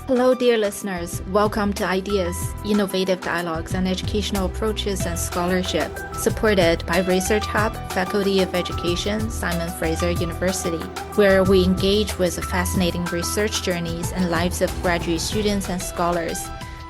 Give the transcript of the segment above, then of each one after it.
Hello, dear listeners. Welcome to Ideas, Innovative Dialogues on Educational Approaches and Scholarship, supported by Research Hub, Faculty of Education, Simon Fraser University, where we engage with fascinating research journeys and lives of graduate students and scholars.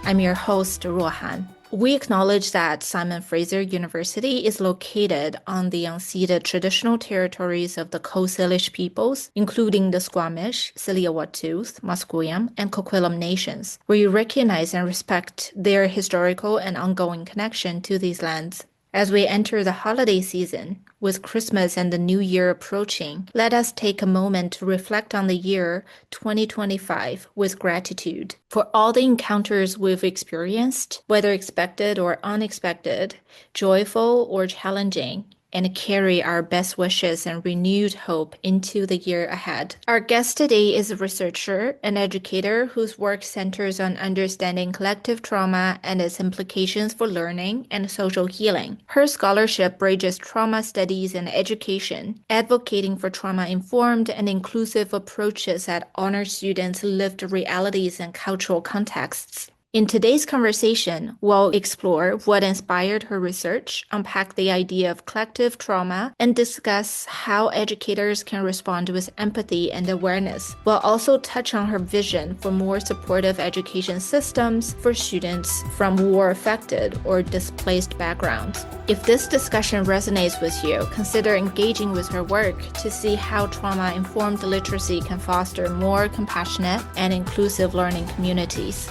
I'm your host, Ruohan. We acknowledge that Simon Fraser University is located on the unceded traditional territories of the Coast Salish peoples, including the Squamish, Tsleil-Waututh, Musqueam, and Coquitlam nations. We recognize and respect their historical and ongoing connection to these lands. As we enter the holiday season, with Christmas and the New Year approaching, let us take a moment to reflect on the year 2025 with gratitude for all the encounters we've experienced, whether expected or unexpected, joyful or challenging, and carry our best wishes and renewed hope into the year ahead. Our guest today is a researcher and educator whose work centers on understanding collective trauma and its implications for learning and social healing. Her scholarship bridges trauma studies and education, advocating for trauma-informed and inclusive approaches that honor students' lived realities and cultural contexts. In today's conversation, we'll explore what inspired her research, unpack the idea of collective trauma, and discuss how educators can respond with empathy and awareness. We'll also touch on her vision for more supportive education systems for students from war-affected or displaced backgrounds. If this discussion resonates with you, consider engaging with her work to see how trauma-informed literacy can foster more compassionate and inclusive learning communities.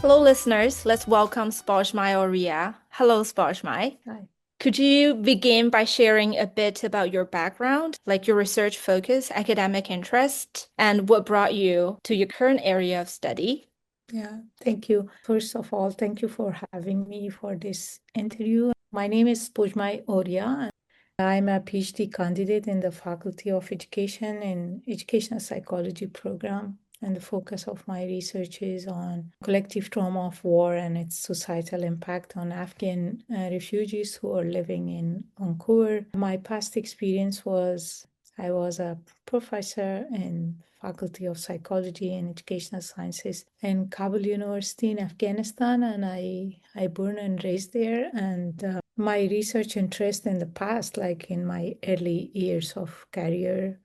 Hello, listeners. Let's welcome Spozhmay Oriya. Hello, Spozhmay. Hi. Could you begin by sharing a bit about your background, like your research focus, academic interest, and what brought you to your current area of study? Yeah, thank you. First of all, thank you for having me for this interview. My name is Spozhmay Oriya. I'm a PhD candidate in the Faculty of Education in Educational Psychology program. And the focus of my research is on collective trauma of war and its societal impact on Afghan refugees who are living in Vancouver. My past experience was I was a professor in Faculty of Psychology and Educational Sciences in Kabul University in Afghanistan, and I born and raised there. And my research interest in the past, like in my early years of career,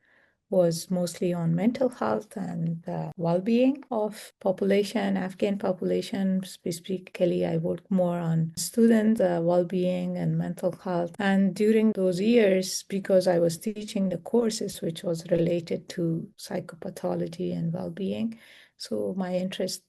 was mostly on mental health and well-being of population, Afghan population. Specifically, I worked more on student well-being and mental health. And during those years, because I was teaching the courses which was related to psychopathology and well-being, so my interest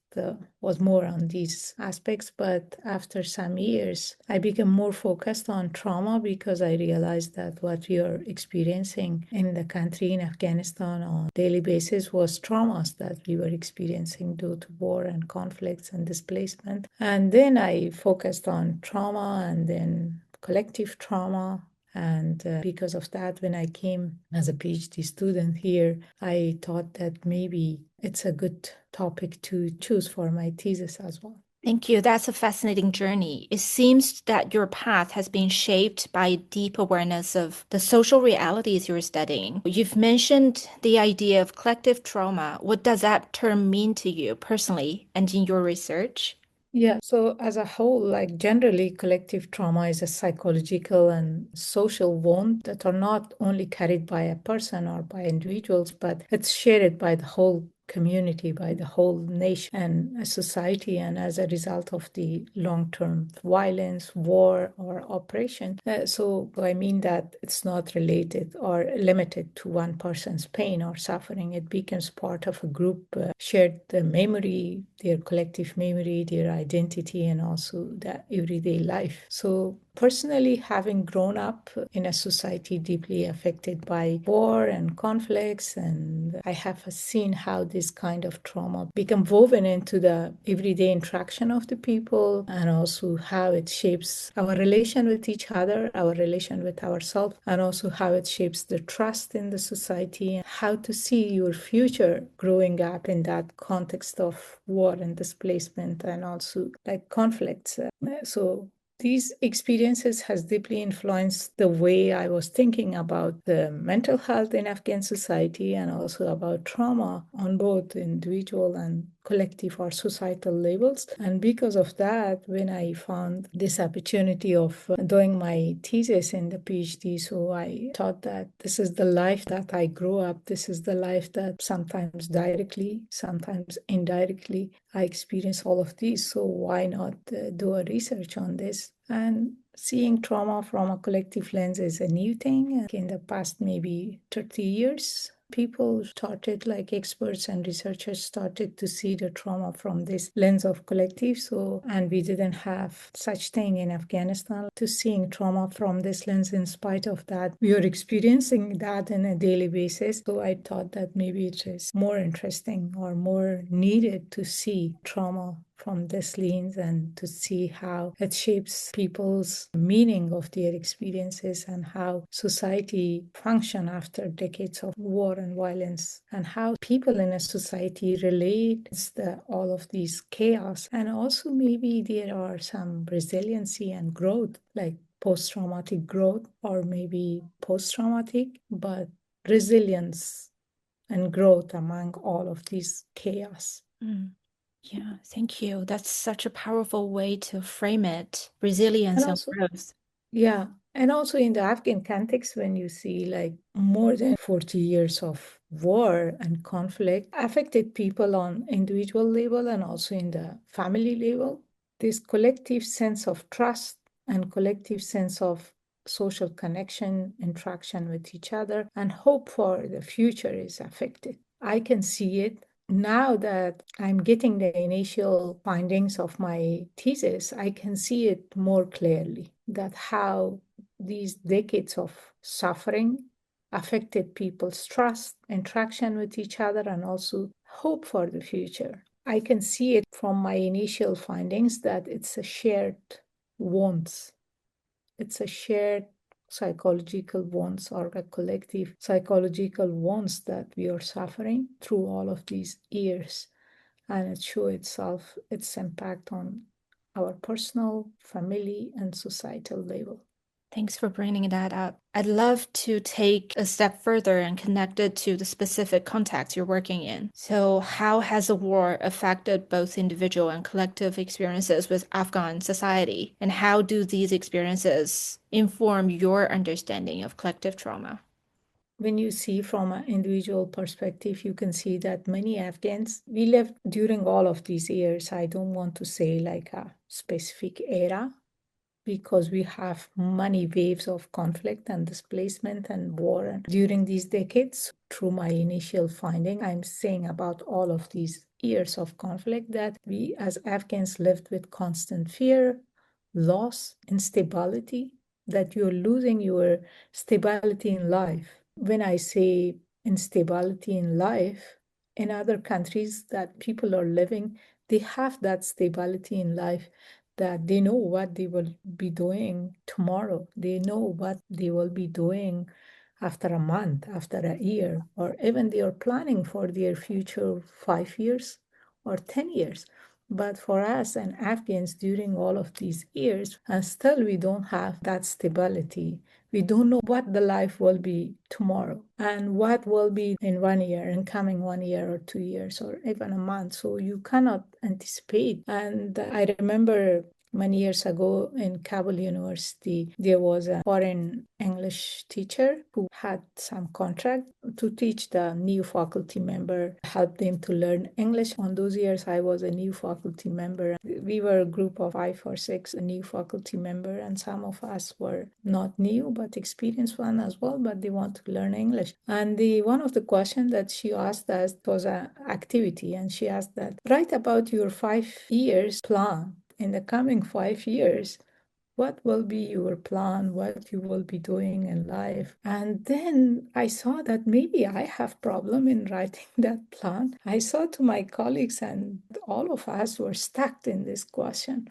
was more on these aspects. But after some years, I became more focused on trauma because I realized that what we are experiencing in the country, in Afghanistan, on a daily basis was traumas that we were experiencing due to war and conflicts and displacement. And then I focused on trauma and then collective trauma. And because of that, when I came as a PhD student here, I thought that maybe it's a good topic to choose for my thesis as well. Thank you. That's a fascinating journey. It seems that your path has been shaped by deep awareness of the social realities you're studying. You've mentioned the idea of collective trauma. What does that term mean to you personally and in your research? Yeah, so as a whole, like generally, collective trauma is a psychological and social wound that are not only carried by a person or by individuals, but it's shared by the whole community, by the whole nation and a society, and as a result of the long-term violence, war, or oppression. So I mean that it's not related or limited to one person's pain or suffering. It becomes part of a group, shared the memory, their collective memory, their identity, and also the everyday life. So personally, having grown up in a society deeply affected by war and conflicts, and I have seen how this kind of trauma become woven into the everyday interaction of the people, and also how it shapes our relation with each other, our relation with ourselves, and also how it shapes the trust in the society, and how to see your future growing up in that context of war and displacement and also like conflicts. So these experiences has deeply influenced the way I was thinking about the mental health in Afghan society and also about trauma on both individual and collective or societal levels. And because of that, when I found this opportunity of doing my thesis in the PhD, so I thought that this is the life that I grew up. This is the life that sometimes directly, sometimes indirectly, I experience all of these. So why not do a research on this? And seeing trauma from a collective lens is a new thing. In the past, maybe 30 years, people started, like experts and researchers started to see the trauma from this lens of collective. So, and we didn't have such thing in Afghanistan to seeing trauma from this lens. In spite of that, we are experiencing that on a daily basis. So I thought that maybe it is more interesting or more needed to see trauma from this lens and to see how it shapes people's meaning of their experiences and how society function after decades of war and violence, and how people in a society relate to all of these chaos. And also maybe there are some resiliency and growth, like post-traumatic growth or maybe post-traumatic, but resilience and growth among all of these chaos. Yeah, thank you. That's such a powerful way to frame it. Resilience And and also, growth. yeah, and also in the Afghan context, when you see like more than 40 years of war and conflict affected people on individual level and also in the family level, this collective sense of trust and collective sense of social connection, interaction with each other, and hope for the future is affected. I can see it now that I'm getting the initial findings of my thesis. I can see it more clearly that how these decades of suffering affected people's trust, interaction with each other, and also hope for the future. I can see it from my initial findings that it's a shared wants. It's a shared psychological wants or a collective psychological wants that we are suffering through all of these years. And it shows itself, its impact on our personal, family, and societal level. Thanks for bringing that up. I'd love to take a step further and connect it to the specific context you're working in. So, how has the war affected both individual and collective experiences with Afghan society? And how do these experiences inform your understanding of collective trauma? When you see from an individual perspective, you can see that many Afghans, we lived during all of these years. I don't want to say like a specific era, because we have many waves of conflict and displacement and war. And during these decades, through my initial finding, I'm saying about all of these years of conflict that we as Afghans lived with constant fear, loss, instability, that you're losing your stability in life. When I say instability in life, in other countries that people are living, they have that stability in life, that they know what they will be doing tomorrow. They know what they will be doing after a month, after a year, or even they are planning for their future 5 years or 10 years. But for us and Afghans during all of these years, and still we don't have that stability. We don't know what the life will be tomorrow and what will be in 1 year, in coming 1 year or 2 years or even a month. So you cannot anticipate. And I remember many years ago in Kabul University, there was a foreign English teacher who had some contract to teach the new faculty member, help them to learn English. On those years, I was a new faculty member. We were a group of 5 or 6 new faculty member, and some of us were not new, but experienced one as well, but they want to learn English. And one of the questions that she asked us was an activity, and she asked that, write about your 5 years plan. In the coming 5 years, what will be your plan, what you will be doing in life. And then I saw that maybe I have problem in writing that plan. I saw to my colleagues and all of us were stuck in this question.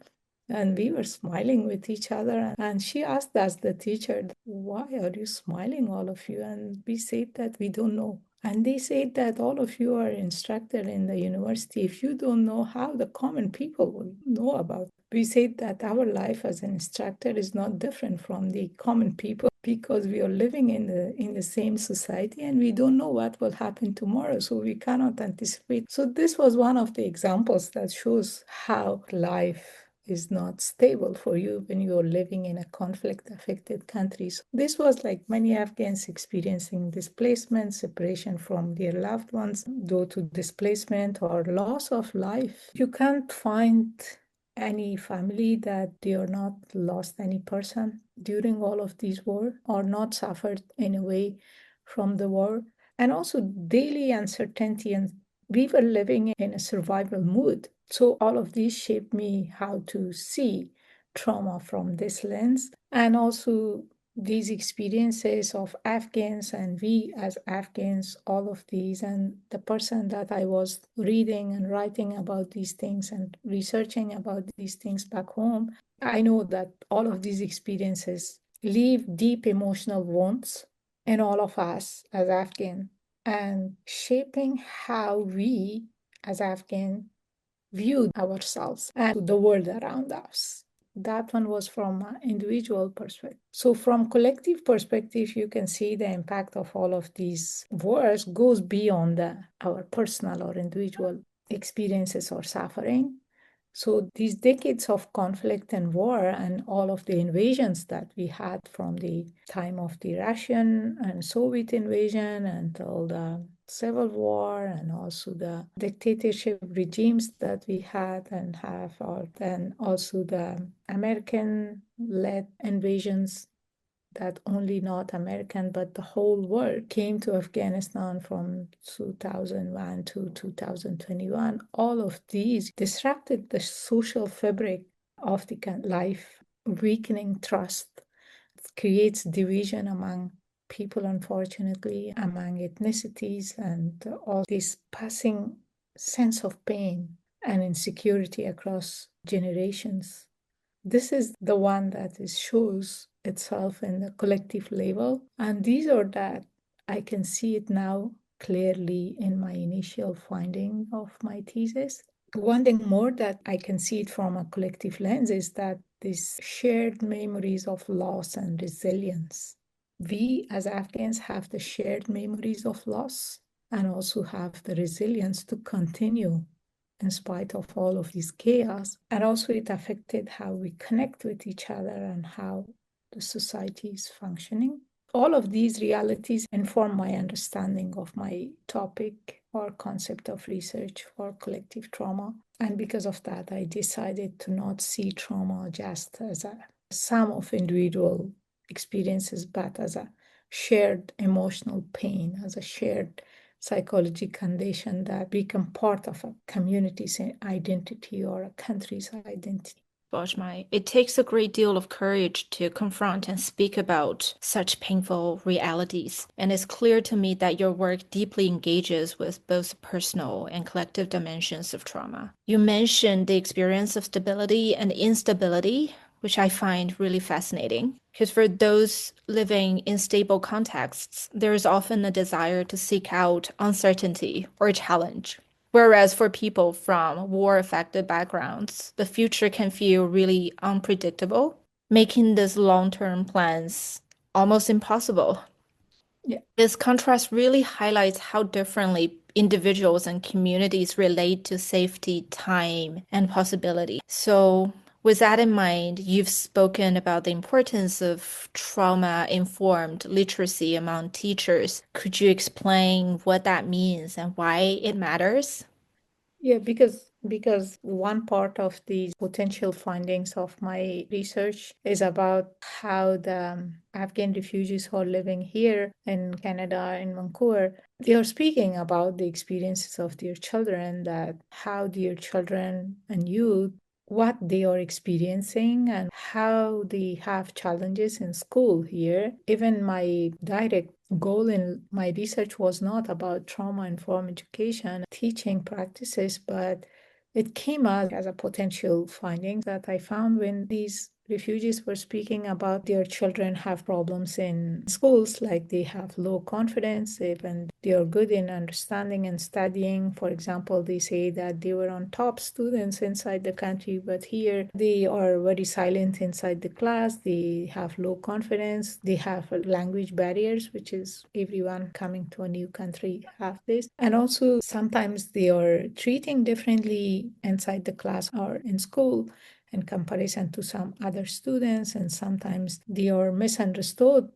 And we were smiling with each other. And she asked us, the teacher, why are you smiling, all of you? And we said that we don't know. And they said that all of you are instructed in the university. If you don't know, how the common people will know about it? We said that our life as an instructor is not different from the common people because we are living in the same society and we don't know what will happen tomorrow, so we cannot anticipate. So this was one of the examples that shows how life is not stable for you when you're living in a conflict affected country. So this was like many Afghans experiencing displacement, separation from their loved ones due to displacement or loss of life. You can't find any family that they are not lost any person during all of these war or not suffered in a way from the war. And also daily uncertainty, and we were living in a survival mood. So all of these shaped me how to see trauma from this lens, and also these experiences of Afghans and we as Afghans, all of these, and the person that I was reading and writing about these things and researching about these things back home, I know that all of these experiences leave deep emotional wounds in all of us as Afghan and shaping how we as Afghan view ourselves and the world around us. That one was from an individual perspective. So from collective perspective, you can see the impact of all of these wars goes beyond our personal or individual experiences or suffering. So these decades of conflict and war and all of the invasions that we had from the time of the Russian and Soviet invasion until the Civil War and also the dictatorship regimes that we had and have, or then also the American-led invasions that only not American, but the whole world came to Afghanistan from 2001 to 2021. All of these disrupted the social fabric of the life, weakening trust, creates division among people, unfortunately, among ethnicities, and all this passing sense of pain and insecurity across generations. This is the one that shows itself in the collective level. And these are that I can see it now clearly in my initial finding of my thesis. One thing more that I can see it from a collective lens is that these shared memories of loss and resilience. We as Afghans have the shared memories of loss and also have the resilience to continue in spite of all of this chaos. And also it affected how we connect with each other and how the society is functioning. All of these realities inform my understanding of my topic or concept of research for collective trauma. And because of that, I decided to not see trauma just as a sum of individual experiences, but as a shared emotional pain, as a shared psychology condition that become part of a community's identity or a country's identity. Spozhmay, it takes a great deal of courage to confront and speak about such painful realities, and it's clear to me that your work deeply engages with both personal and collective dimensions of trauma. You mentioned the experience of stability and instability, which I find really fascinating. Because for those living in stable contexts, there is often a desire to seek out uncertainty or challenge. Whereas for people from war-affected backgrounds, the future can feel really unpredictable, making these long-term plans almost impossible. Yeah. This contrast really highlights how differently individuals and communities relate to safety, time, and possibility. So, with that in mind, you've spoken about the importance of trauma-informed literacy among teachers. Could you explain what that means and why it matters? Yeah, because one part of the potential findings of my research is about how the Afghan refugees who are living here in Canada, in Vancouver, they are speaking about the experiences of their children, that how their children and youth, what they are experiencing and how they have challenges in school here. Even my direct goal in my research was not about trauma-informed education, teaching practices, but it came out as a potential finding that I found when these refugees were speaking about their children have problems in schools, like they have low confidence, even they are good in understanding and studying. For example, they say that they were on top students inside the country, but here they are very silent inside the class. They have low confidence. They have language barriers, which is everyone coming to a new country have this. And also sometimes they are treating differently inside the class or in school in comparison to some other students, and sometimes they are misunderstood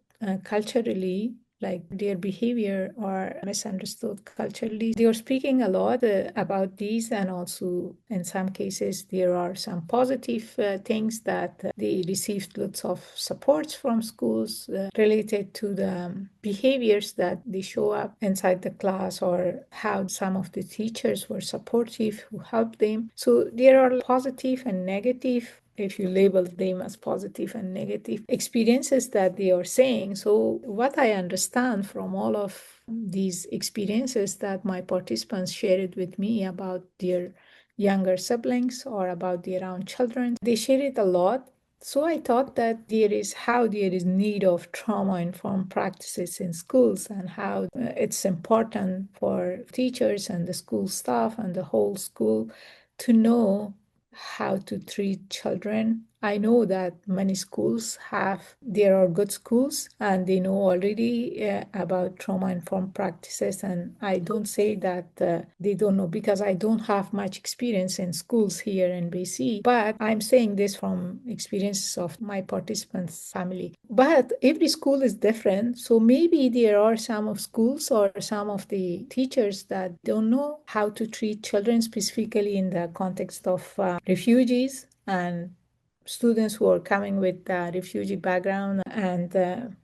culturally, like their behavior or misunderstood culturally. They are speaking a lot about these, and also in some cases there are some positive things that they received lots of supports from schools related to the behaviors that they show up inside the class, or how some of the teachers were supportive who helped them. So there are positive and negative, if you label them as positive and negative experiences that they are saying. So what I understand from all of these experiences that my participants shared with me about their younger siblings or about their own children, they share it a lot. So I thought that there is need of trauma-informed practices in schools, and how it's important for teachers and the school staff and the whole school to know how to treat children. I know that many schools there are good schools and they know already about trauma informed practices. And I don't say that they don't know, because I don't have much experience in schools here in BC, but I'm saying this from experiences of my participants' family. But every school is different. So maybe there are some of schools or some of the teachers that don't know how to treat children, specifically in the context of refugees and students who are coming with refugee background, and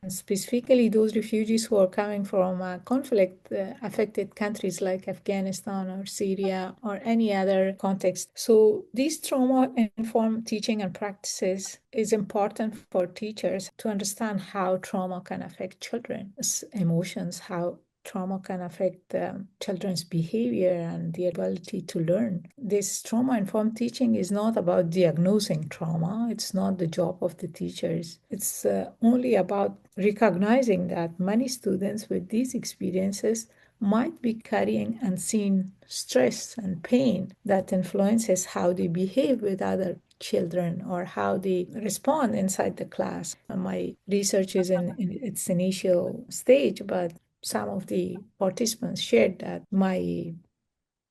specifically those refugees who are coming from conflict affected countries like Afghanistan or Syria or any other context. So these trauma informed teaching and practices is important for teachers to understand how trauma can affect children's emotions, how trauma can affect children's behavior and the ability to learn. This trauma-informed teaching is not about diagnosing trauma. It's not the job of the teachers. It's only about recognizing that many students with these experiences might be carrying unseen stress and pain that influences how they behave with other children or how they respond inside the class. My research is in its initial stage, but some of the participants shared that my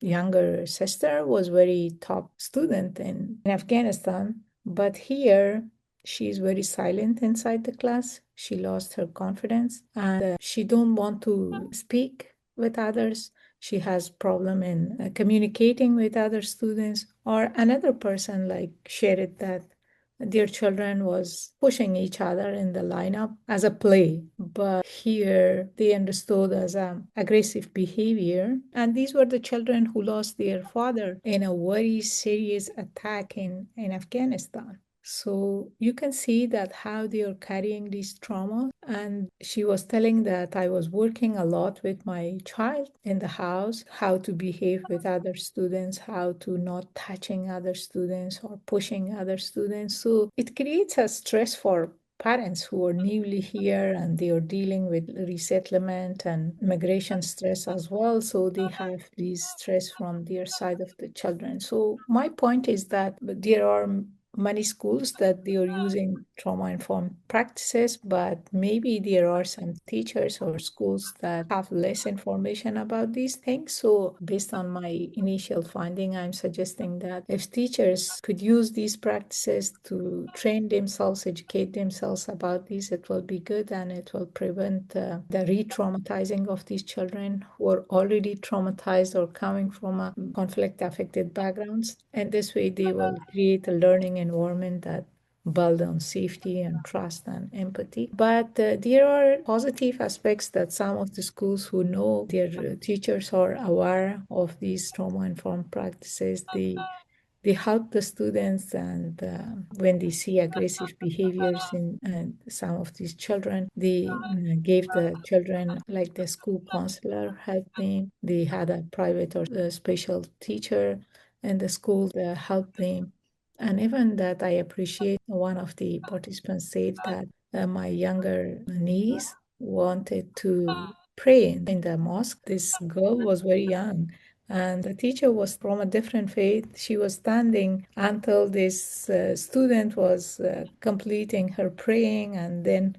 younger sister was very top student in Afghanistan, but here she's very silent inside the class. She lost her confidence and she don't want to speak with others. She has problem in communicating with other students. Or another person like shared that their children was pushing each other in the lineup as a play, but here they understood as aggressive behavior. And these were the children who lost their father in a very serious attack in Afghanistan. So you can see that how they are carrying this trauma. And she was telling that I was working a lot with my child in the house, how to behave with other students, how to not touching other students or pushing other students. So it creates a stress for parents who are newly here and they are dealing with resettlement and immigration stress as well. So they have this stress from their side of the children. So my point is that there are many schools that they are using trauma-informed practices, but maybe there are some teachers or schools that have less information about these things. So based on my initial finding, I'm suggesting that if teachers could use these practices to train themselves, educate themselves about these, it will be good, and it will prevent the re-traumatizing of these children who are already traumatized or coming from conflict-affected backgrounds. And this way, they will create a learning environment that build on safety and trust and empathy. But there are positive aspects that some of the schools who know their teachers are aware of these trauma-informed practices. They help the students, and when they see aggressive behaviors in some of these children, they gave the children, like the school counselor helped them. They had a private or a special teacher in the school that helped them. And even that, I appreciate one of the participants said that my younger niece wanted to pray in the mosque. This girl was very young, and the teacher was from a different faith. She was standing until this student was completing her praying, and then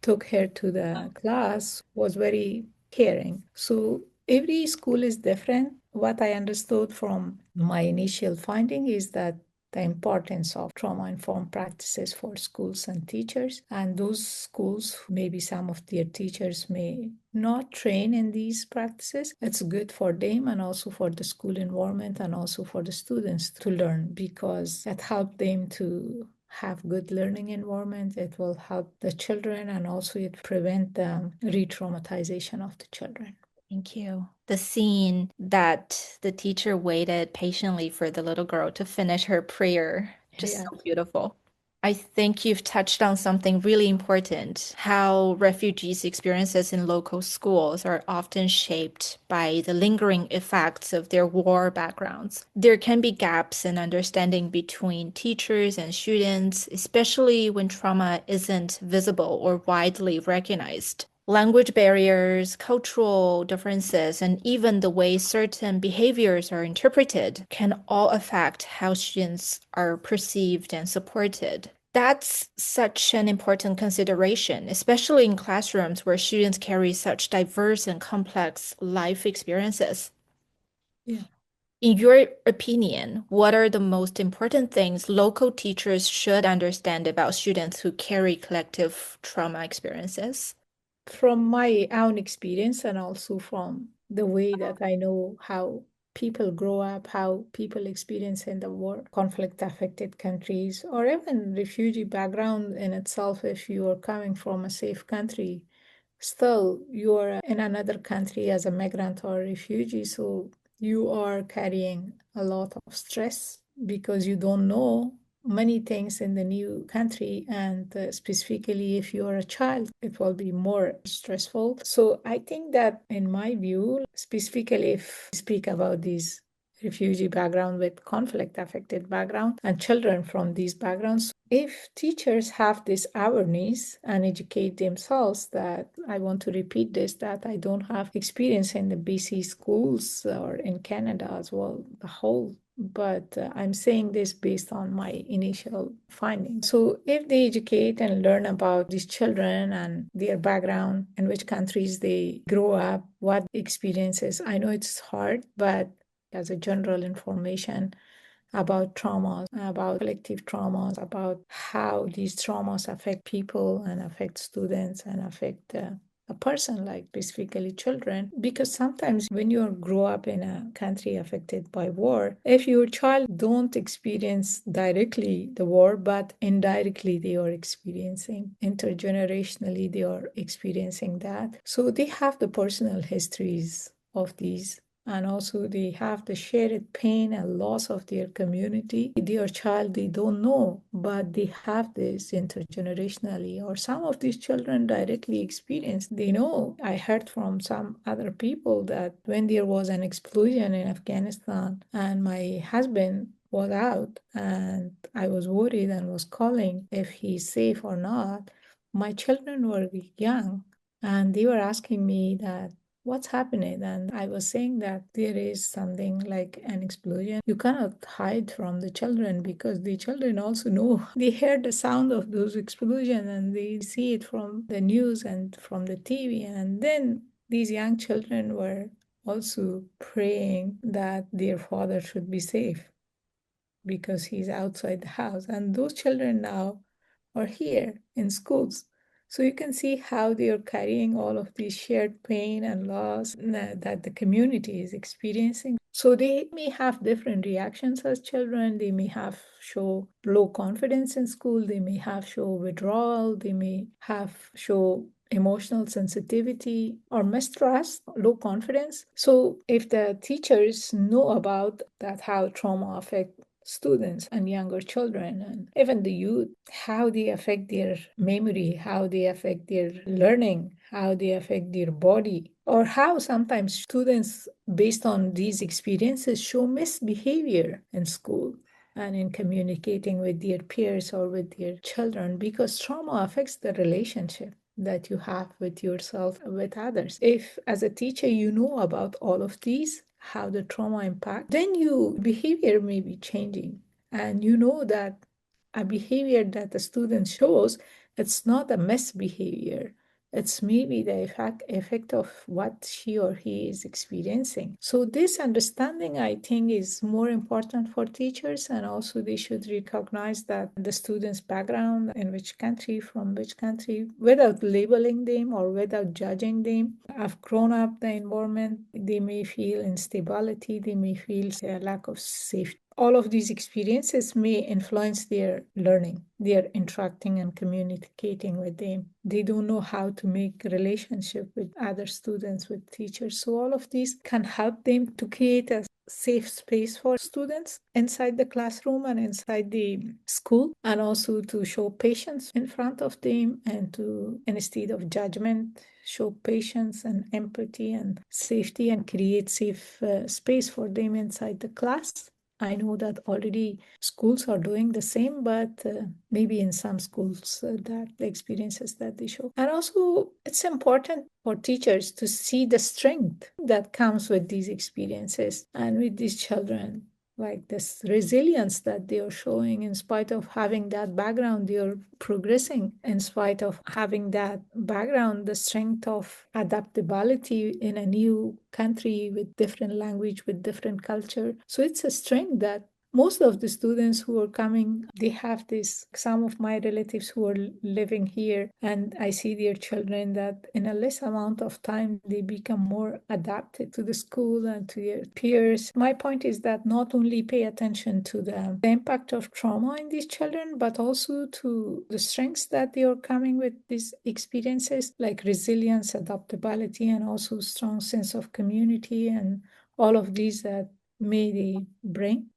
took her to the class, was very caring. So every school is different. What I understood from my initial finding is that the importance of trauma-informed practices for schools and teachers. And those schools, maybe some of their teachers may not train in these practices. It's good for them and also for the school environment and also for the students to learn, because it helps them to have good learning environment. It will help the children, and also it prevent the re-traumatization of the children. Thank you. The scene that the teacher waited patiently for the little girl to finish her prayer, just Yeah. so beautiful. I think you've touched on something really important, how refugees' experiences in local schools are often shaped by the lingering effects of their war backgrounds. There can be gaps in understanding between teachers and students, especially when trauma isn't visible or widely recognized. Language barriers, cultural differences, and even the way certain behaviors are interpreted can all affect how students are perceived and supported. That's such an important consideration, especially in classrooms where students carry such diverse and complex life experiences. Yeah. In your opinion, what are the most important things local teachers should understand about students who carry collective trauma experiences? From my own experience and also from the way that I know how people grow up, how people experience in the war, conflict affected countries, or even refugee background in itself, if you are coming from a safe country, still you are in another country as a migrant or refugee, so you are carrying a lot of stress because you don't know many things in the new country, and specifically if you are a child it will be more stressful. So I think that in my view, specifically if we speak about these refugee background with conflict affected background and children from these backgrounds, if teachers have this awareness and educate themselves, that I want to repeat this, that I don't have experience in the BC schools or in Canada as well, the whole, but I'm saying this based on my initial findings. So if they educate and learn about these children and their background, in which countries they grow up, what experiences, I know it's hard, but as a general information about traumas, about collective traumas, about how these traumas affect people and affect students and affect a person, like specifically children. Because sometimes when you grow up in a country affected by war, if your child don't experience directly the war, but indirectly they are experiencing, intergenerationally they are experiencing that. So they have the personal histories of these, and also they have the shared pain and loss of their community. Their child, they don't know, but they have this intergenerationally, or some of these children directly experience. They know. I heard from some other people that when there was an explosion in Afghanistan and my husband was out and I was worried and was calling if he's safe or not, my children were young and they were asking me that what's happening? And I was saying that there is something like an explosion. You cannot hide from the children because the children also know. They hear the sound of those explosions and they see it from the news and from the TV. And then these young children were also praying that their father should be safe because he's outside the house. And those children now are here in schools. So you can see how they are carrying all of these shared pain and loss that the community is experiencing. So they may have different reactions as children. They may have show low confidence in school. They may have show withdrawal. They may have show emotional sensitivity or mistrust, low confidence. So if the teachers know about that, how trauma affect students and younger children and even the youth, how they affect their memory, how they affect their learning, how they affect their body, or how sometimes students, based on these experiences, show misbehavior in school. and in communicating with their peers or with their children, because trauma affects the relationship that you have with yourself and with others. If as a teacher you know about all of these, how the trauma impact, then your behavior may be changing, and you know that a behavior that the student shows, it's not a misbehavior. It's maybe the effect of what she or he is experiencing. So this understanding, I think, is more important for teachers, and also they should recognize that the student's background, in which country, from which country, without labeling them or without judging them, have grown up the environment. They may feel instability, they may feel a lack of safety. All of these experiences may influence their learning, their interacting and communicating with them. They don't know how to make relationship with other students, with teachers. So all of these can help them to create a safe space for students inside the classroom and inside the school, and also to show patience in front of them, and to, instead of judgment, show patience and empathy and safety, and create safe space for them inside the class. I know that already schools are doing the same, but maybe in some schools that the experiences that they show. And also, it's important for teachers to see the strength that comes with these experiences and with these children, like this resilience that they are showing. In spite of having that background, they are progressing. In spite of having that background, the strength of adaptability in a new country with different language, with different culture. So it's a strength that most of the students who are coming, they have this. Some of my relatives who are living here, and I see their children that in a less amount of time, they become more adapted to the school and to their peers. My point is that not only pay attention to the impact of trauma in these children, but also to the strengths that they are coming with these experiences, like resilience, adaptability, and also strong sense of community, and all of these that may they bring.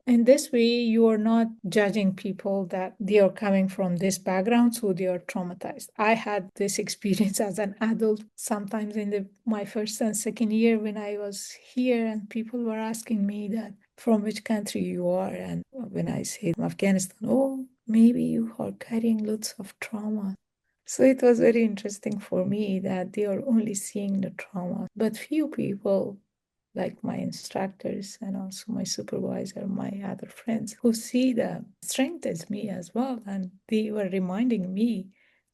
In this way, you are not judging people that they are coming from this background, so they are traumatized. I had this experience as an adult, sometimes in my first and second year when I was here, and people were asking me that from which country you are. And when I said Afghanistan, oh, maybe you are carrying lots of trauma. So it was very interesting for me that they are only seeing the trauma, but few people, like my instructors and also my supervisor, my other friends, who see the strength as me as well. And they were reminding me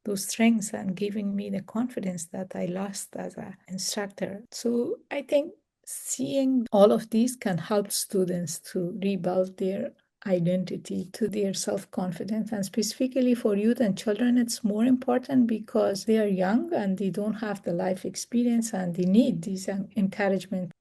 those strengths and giving me the confidence that I lost as an instructor. So I think seeing all of these can help students to rebuild their identity, to their self-confidence. And specifically for youth and children, it's more important because they are young and they don't have the life experience, and they need this encouragement.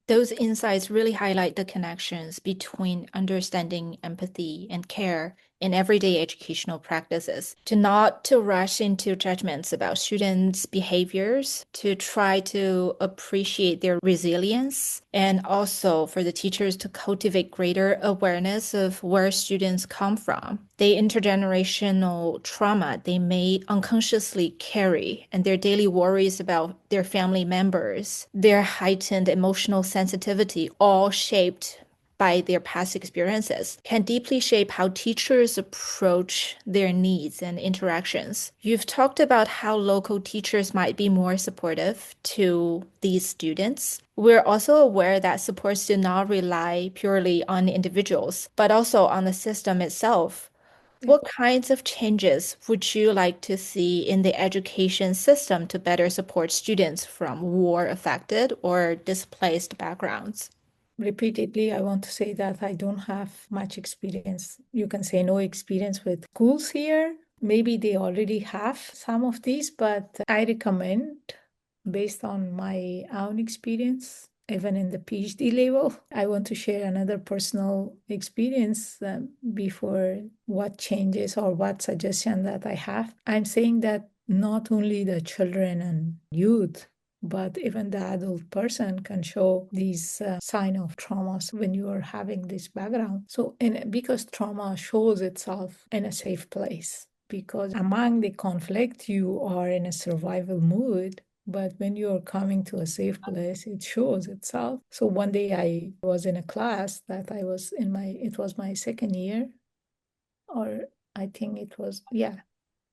Those insights really highlight the connections between understanding, empathy, and care in everyday educational practices. Not to rush into judgments about students' behaviors, to try to appreciate their resilience, and also for the teachers to cultivate greater awareness of where students come from, the intergenerational trauma they may unconsciously carry, and their daily worries about their family members, their heightened emotional sensitivity, all shaped by their past experiences, can deeply shape how teachers approach their needs and interactions. You've talked about how local teachers might be more supportive to these students. We're also aware that supports do not rely purely on individuals, but also on the system itself. What kinds of changes would you like to see in the education system to better support students from war-affected or displaced backgrounds? Repeatedly, I want to say that I don't have much experience. You can say no experience with schools here. Maybe they already have some of these, but I recommend, based on my own experience, even in the PhD level, I want to share another personal experience before what changes or what suggestion that I have. I'm saying that not only the children and youth, but even the adult person can show these sign of traumas when you are having this background. So, because trauma shows itself in a safe place, because among the conflict, you are in a survival mood, But when you're coming to a safe place, it shows itself. So one day I was in a class that I was in it was my second year, or I think it was, yeah,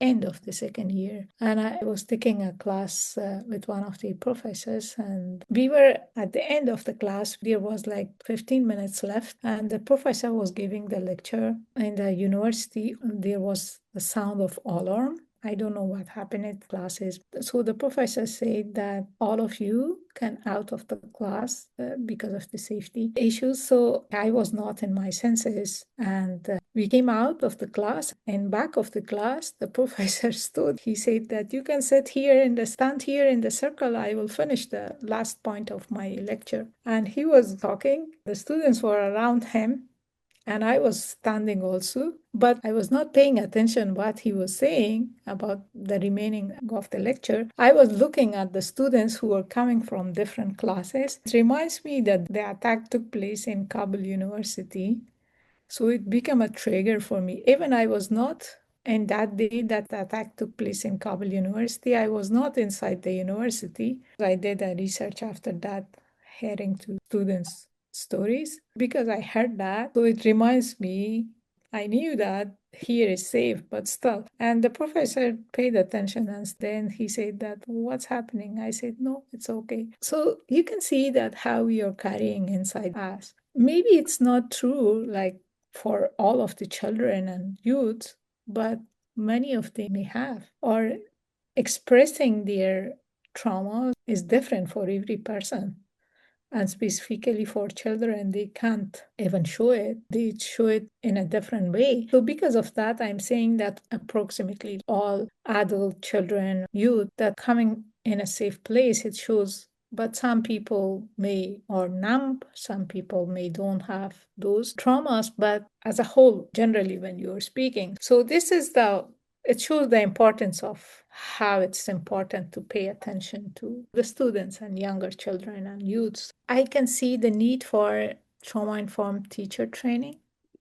end of the second year. And I was taking a class with one of the professors, and we were at the end of the class. There was like 15 minutes left, and the professor was giving the lecture in the university. There was the sound of alarm. I don't know what happened at classes. So the professor said that all of you can out of the class because of the safety issues. So I was not in my senses, and we came out of the class. And back of the class, the professor stood. He said that you can stand here in the circle. I will finish the last point of my lecture. And he was talking. The students were around him, and I was standing also, but I was not paying attention what he was saying about the remaining of the lecture. I was looking at the students who were coming from different classes. It reminds me that the attack took place in Kabul University. So it became a trigger for me. Even I was not, and that day that the attack took place in Kabul University, I was not inside the university. I did a research after that, hearing to students' stories because I heard that. So it reminds me, I knew that here is safe, but still. And the professor paid attention, and then he said that, what's happening? I said, no, it's okay. So you can see that how we are carrying inside us. Maybe it's not true, like for all of the children and youth, but many of them may have, or expressing their trauma is different for every person. And specifically for children, they can't even show it. They show it in a different way. So because of that, I'm saying that approximately all adult children, youth that coming in a safe place, it shows. But some people may are numb, some people may don't have those traumas, but as a whole, generally when you're speaking. So this is it shows the importance of how it's important to pay attention to the students and younger children and youths. I can see the need for trauma-informed teacher training,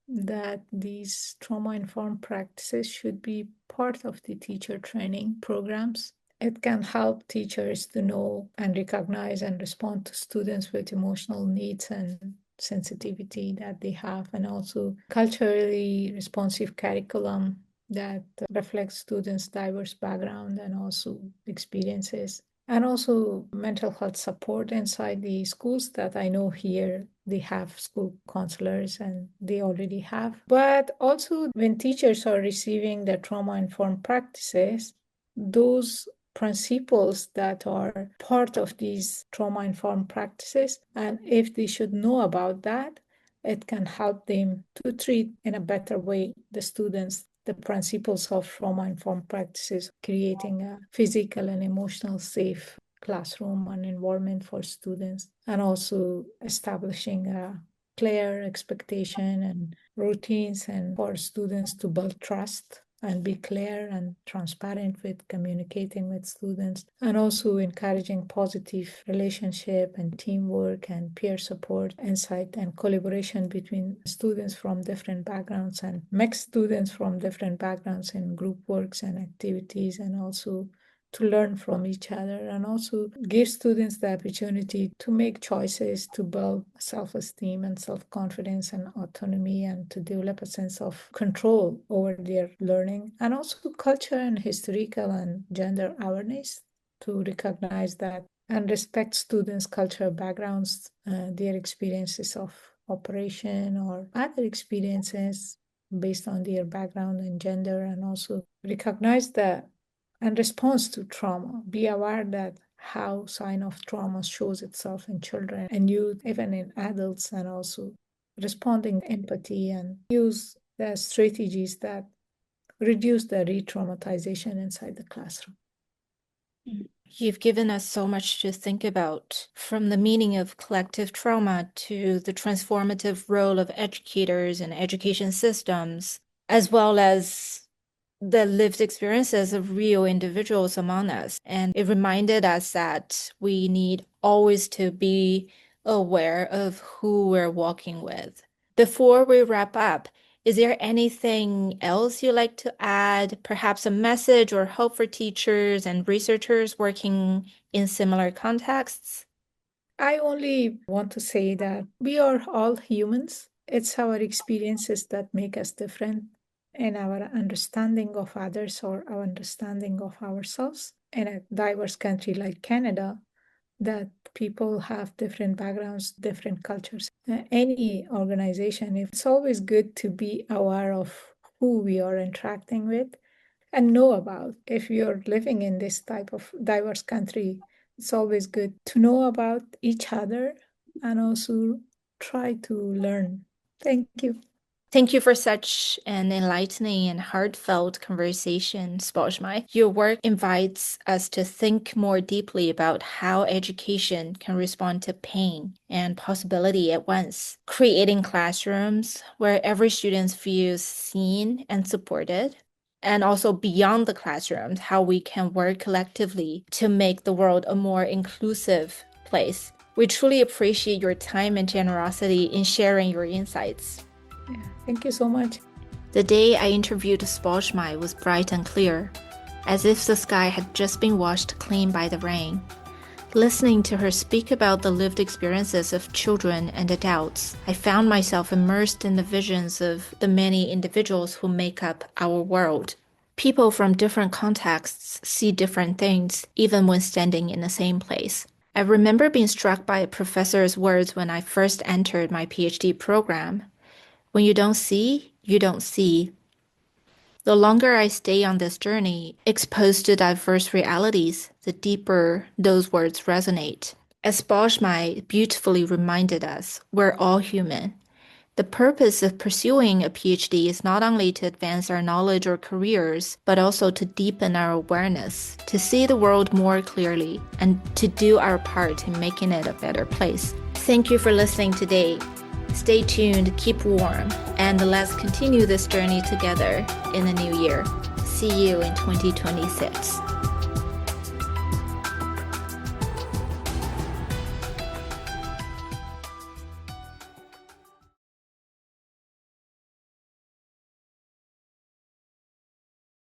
that these trauma-informed practices should be part of the teacher training programs. It can help teachers to know and recognize and respond to students with emotional needs and sensitivity that they have, and also culturally responsive curriculum that reflects students' diverse background and also experiences. And also mental health support inside the schools that I know here they have school counselors and they already have. But also when teachers are receiving the trauma-informed practices, those principles that are part of these trauma-informed practices, and if they should know about that, it can help them to treat in a better way the students. The principles of trauma-informed practices, creating a physical and emotional safe classroom and environment for students, and also establishing a clear expectation and routines and for students to build trust and be clear and transparent with communicating with students, and also encouraging positive relationship and teamwork and peer support, insight and collaboration between students from different backgrounds and mixed students from different backgrounds in group works and activities, and also to learn from each other, and also give students the opportunity to make choices to build self-esteem and self-confidence and autonomy, and to develop a sense of control over their learning, and also culture and historical and gender awareness to recognize that and respect students' cultural backgrounds, their experiences of operation or other experiences based on their background and gender, and also recognize that and response to trauma. Be aware that how sign of trauma shows itself in children and youth, even in adults, and also responding empathy and use the strategies that reduce the re-traumatization inside the classroom. You've given us so much to think about, from the meaning of collective trauma to the transformative role of educators and education systems, as well as the lived experiences of real individuals among us. And it reminded us that we need always to be aware of who we're walking with. Before we wrap up, Is there anything else you'd like to add? Perhaps a message or hope for teachers and researchers working in similar contexts? I only want to say that we are all humans. It's our experiences that make us different, and our understanding of others or our understanding of ourselves. In a diverse country like Canada, that people have different backgrounds, different cultures. Any organization, it's always good to be aware of who we are interacting with and know about. If you're living in this type of diverse country, it's always good to know about each other and also try to learn. Thank you. Thank you for such an enlightening and heartfelt conversation, Spozhmay. Your work invites us to think more deeply about how education can respond to pain and possibility at once, creating classrooms where every student feels seen and supported, and also beyond the classrooms, how we can work collectively to make the world a more inclusive place. We truly appreciate your time and generosity in sharing your insights. Yeah, thank you so much. The day I interviewed Spozhmay was bright and clear, as if the sky had just been washed clean by the rain. Listening to her speak about the lived experiences of children and adults, I found myself immersed in the visions of the many individuals who make up our world. People from different contexts see different things, even when standing in the same place. I remember being struck by a professor's words when I first entered my PhD program. When you don't see, you don't see. The longer I stay on this journey, exposed to diverse realities, the deeper those words resonate. As Spozhmay beautifully reminded us, we're all human. The purpose of pursuing a PhD is not only to advance our knowledge or careers, but also to deepen our awareness, to see the world more clearly, and to do our part in making it a better place. Thank you for listening today. Stay tuned, keep warm, and let's continue this journey together in the new year. See you in 2026.